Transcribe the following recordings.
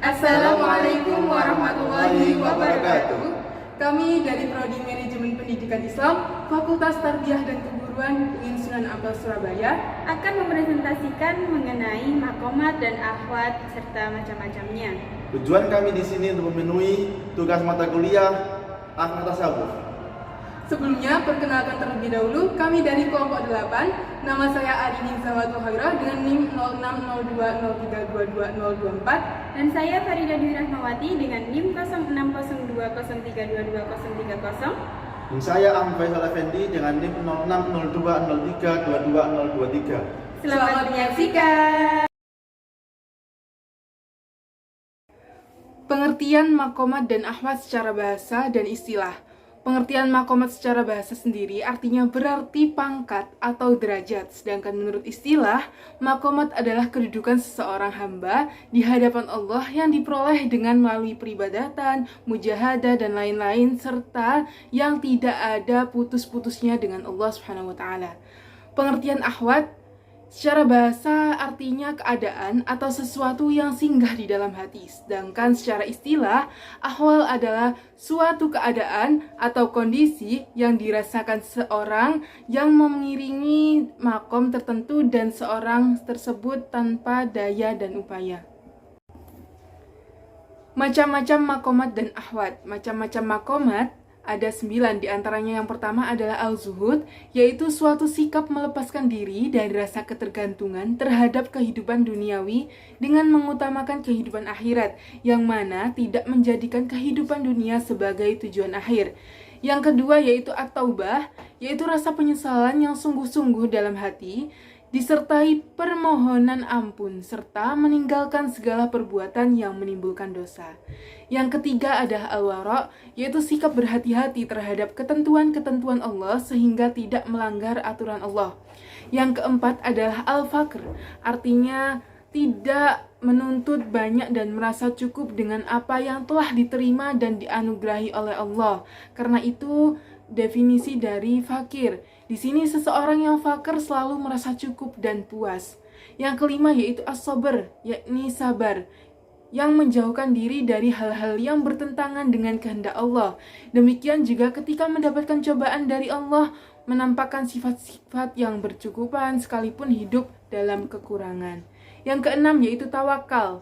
Assalamualaikum warahmatullahi wabarakatuh. Kami dari Prodi Manajemen Pendidikan Islam, Fakultas Tarbiyah dan Keguruan UIN Sunan Ampel Surabaya akan mempresentasikan mengenai makomat dan akhwat serta macam-macamnya. Tujuan kami di sini untuk memenuhi tugas mata kuliah Akhlak Tasawuf. Sebelumnya, perkenalkan terlebih dahulu, kami dari kelompok 8. Nama saya Arini Zawatul Khairah dengan NIM 0602032224. Dan saya Farida Dwi Rahmawati dengan NIM 0602032230. Dan saya Faisal Effendi dengan NIM 0602032223. Selamat menyaksikan. Pengertian makomat dan akhwat secara bahasa dan istilah. Pengertian makomat secara bahasa sendiri artinya berarti pangkat atau derajat, sedangkan menurut istilah, makomat adalah kedudukan seseorang hamba di hadapan Allah yang diperoleh dengan melalui peribadatan, mujahadah, dan lain-lain, serta yang tidak ada putus-putusnya dengan Allah Subhanahu wa Ta'ala. Pengertian akhwat secara bahasa artinya keadaan atau sesuatu yang singgah di dalam hati. Sedangkan secara istilah, ahwal adalah suatu keadaan atau kondisi yang dirasakan seorang yang mengiringi makom tertentu dan seorang tersebut tanpa daya dan upaya. Macam-macam makomat dan ahwat. Macam-macam makomat ada 9, diantaranya yang pertama adalah al-zuhud, yaitu suatu sikap melepaskan diri dari rasa ketergantungan terhadap kehidupan duniawi dengan mengutamakan kehidupan akhirat, yang mana tidak menjadikan kehidupan dunia sebagai tujuan akhir. Yang kedua yaitu at-taubah, yaitu rasa penyesalan yang sungguh-sungguh dalam hati, disertai permohonan ampun, serta meninggalkan segala perbuatan yang menimbulkan dosa. Yang ketiga adalah al-wara', yaitu sikap berhati-hati terhadap ketentuan-ketentuan Allah sehingga tidak melanggar aturan Allah. Yang keempat adalah al-faqr, artinya tidak menuntut banyak dan merasa cukup dengan apa yang telah diterima dan dianugerahi oleh Allah. Karena itu definisi dari fakir. Di sini seseorang yang fakir selalu merasa cukup dan puas. Yang kelima yaitu as-sabr, yakni sabar, yang menjauhkan diri dari hal-hal yang bertentangan dengan kehendak Allah. Demikian juga ketika mendapatkan cobaan dari Allah, menampakkan sifat-sifat yang bercukupan sekalipun hidup dalam kekurangan. Yang keenam yaitu tawakal,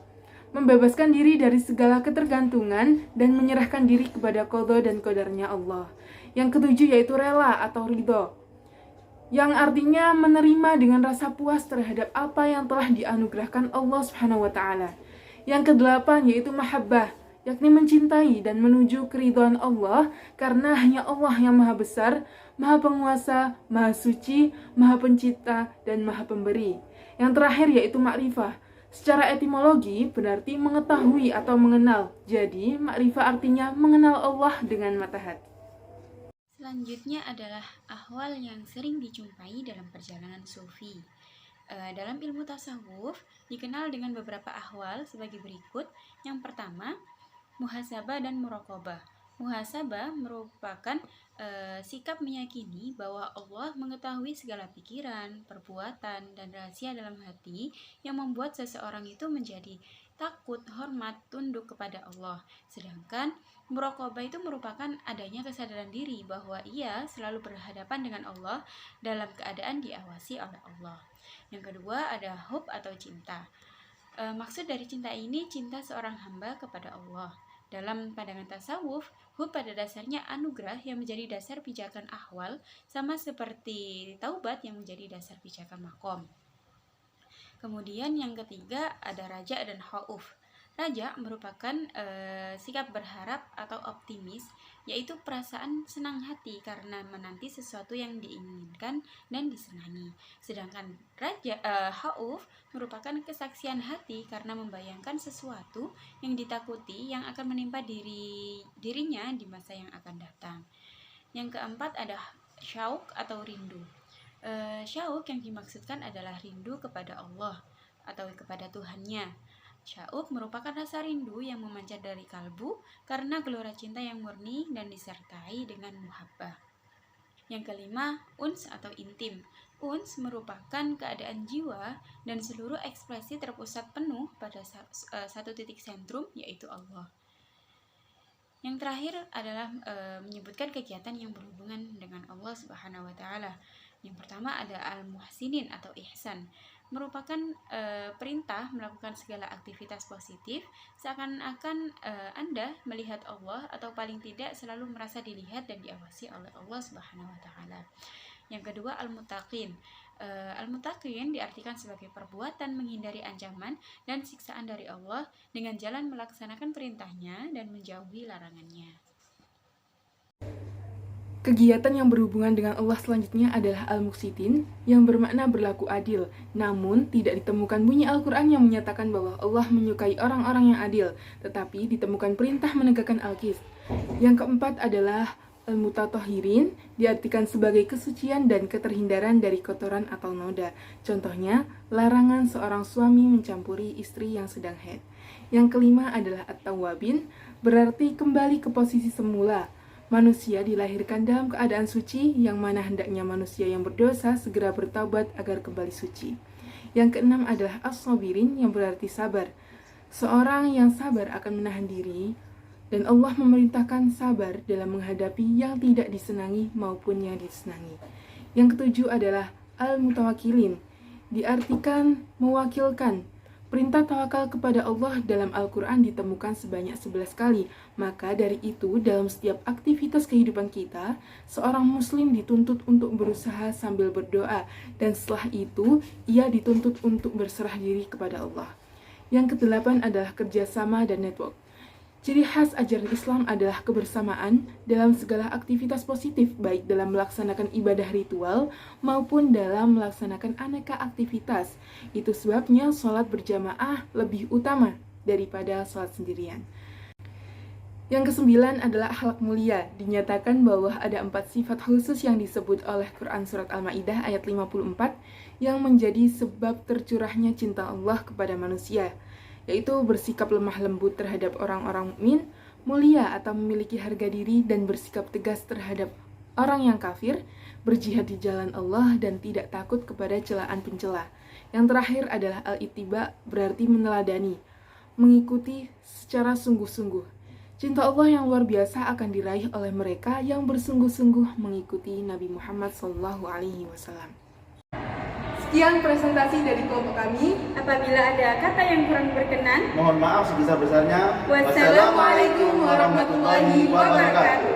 membebaskan diri dari segala ketergantungan dan menyerahkan diri kepada qadha dan qadarnya Allah. Yang ketujuh yaitu rela atau ridho, yang artinya menerima dengan rasa puas terhadap apa yang telah dianugerahkan Allah Subhanahu wa Ta'ala. Yang kedelapan yaitu mahabbah, yakni mencintai dan menuju keridhaan Allah, karena hanya Allah yang maha besar, maha penguasa, maha suci, maha pencipta, dan maha pemberi. Yang terakhir yaitu makrifah. Secara etimologi berarti mengetahui atau mengenal. Jadi makrifah artinya mengenal Allah dengan mata hati. Selanjutnya adalah ahwal yang sering dijumpai dalam perjalanan sufi. Dalam ilmu tasawuf dikenal dengan beberapa ahwal sebagai berikut. Yang pertama, muhasabah dan muraqabah. Muhasabah merupakan sikap meyakini bahwa Allah mengetahui segala pikiran, perbuatan, dan rahasia dalam hati yang membuat seseorang itu menjadi takut, hormat, tunduk kepada Allah. Sedangkan muraqabah itu merupakan adanya kesadaran diri bahwa ia selalu berhadapan dengan Allah dalam keadaan diawasi oleh Allah. Yang kedua ada hub atau cinta. Maksud dari cinta ini cinta seorang hamba kepada Allah. Dalam pandangan tasawuf, hub pada dasarnya anugerah yang menjadi dasar pijakan ahwal, sama seperti taubat yang menjadi dasar pijakan makom. Kemudian yang ketiga ada raja dan khauf. Raja merupakan sikap berharap atau optimis, yaitu perasaan senang hati karena menanti sesuatu yang diinginkan dan disenangi. Sedangkan khauf merupakan kesaksian hati karena membayangkan sesuatu yang ditakuti yang akan menimpa dirinya di masa yang akan datang. Yang keempat ada syauq atau rindu. Syauq yang dimaksudkan adalah rindu kepada Allah atau kepada Tuhannya. Syauq merupakan rasa rindu yang memancar dari kalbu karena gelora cinta yang murni dan disertai dengan muhabbah. Yang kelima, uns atau intim. Uns merupakan keadaan jiwa dan seluruh ekspresi terpusat penuh pada satu titik sentrum, yaitu Allah. Yang terakhir adalah menyebutkan kegiatan yang berhubungan dengan Allah Subhanahu wa Ta'ala. Yang pertama ada al-muhsinin atau ihsan, merupakan perintah melakukan segala aktivitas positif seakan-akan Anda melihat Allah atau paling tidak selalu merasa dilihat dan diawasi oleh Allah Subhanahu wa Ta'ala. Yang kedua al-muttaqin. Al-muttaqin diartikan sebagai perbuatan menghindari ancaman dan siksaan dari Allah dengan jalan melaksanakan perintahnya dan menjauhi larangannya. Kegiatan yang berhubungan dengan Allah selanjutnya adalah al-muqsitin, yang bermakna berlaku adil. Namun, tidak ditemukan bunyi Al-Quran yang menyatakan bahwa Allah menyukai orang-orang yang adil, tetapi ditemukan perintah menegakkan al-qist. Yang keempat adalah al-mutatahhirin, diartikan sebagai kesucian dan keterhindaran dari kotoran atau noda. Contohnya, larangan seorang suami mencampuri istri yang sedang haid. Yang kelima adalah at-tawwabin, berarti kembali ke posisi semula. Manusia dilahirkan dalam keadaan suci, yang mana hendaknya manusia yang berdosa segera bertaubat agar kembali suci. Yang keenam adalah as-sabirin, yang berarti sabar. Seorang yang sabar akan menahan diri, dan Allah memerintahkan sabar dalam menghadapi yang tidak disenangi maupun yang disenangi. Yang ketujuh adalah al-mutawakkilin, diartikan mewakilkan. Perintah tawakal kepada Allah dalam Al-Quran ditemukan sebanyak 11 kali. Maka dari itu, dalam setiap aktivitas kehidupan kita, seorang muslim dituntut untuk berusaha sambil berdoa, dan setelah itu, ia dituntut untuk berserah diri kepada Allah. Yang kedelapan adalah kerjasama dan network. Ciri khas ajaran Islam adalah kebersamaan dalam segala aktivitas positif, baik dalam melaksanakan ibadah ritual maupun dalam melaksanakan aneka aktivitas. Itu sebabnya sholat berjamaah lebih utama daripada sholat sendirian. Yang kesembilan adalah akhlak mulia. Dinyatakan bahwa ada 4 sifat khusus yang disebut oleh Quran Surat Al-Ma'idah ayat 54 yang menjadi sebab tercurahnya cinta Allah kepada manusia, yaitu bersikap lemah lembut terhadap orang-orang mukmin, mulia atau memiliki harga diri dan bersikap tegas terhadap orang yang kafir, berjihad di jalan Allah dan tidak takut kepada celaan pencela. Yang terakhir adalah al-ittiba, berarti meneladani, mengikuti secara sungguh-sungguh. Cinta Allah yang luar biasa akan diraih oleh mereka yang bersungguh-sungguh mengikuti Nabi Muhammad SAW. Sekian presentasi dari kelompok kami. Apabila ada kata yang kurang berkenan, Mohon maaf sebesar-besarnya. wassalamualaikum warahmatullahi wabarakatuh.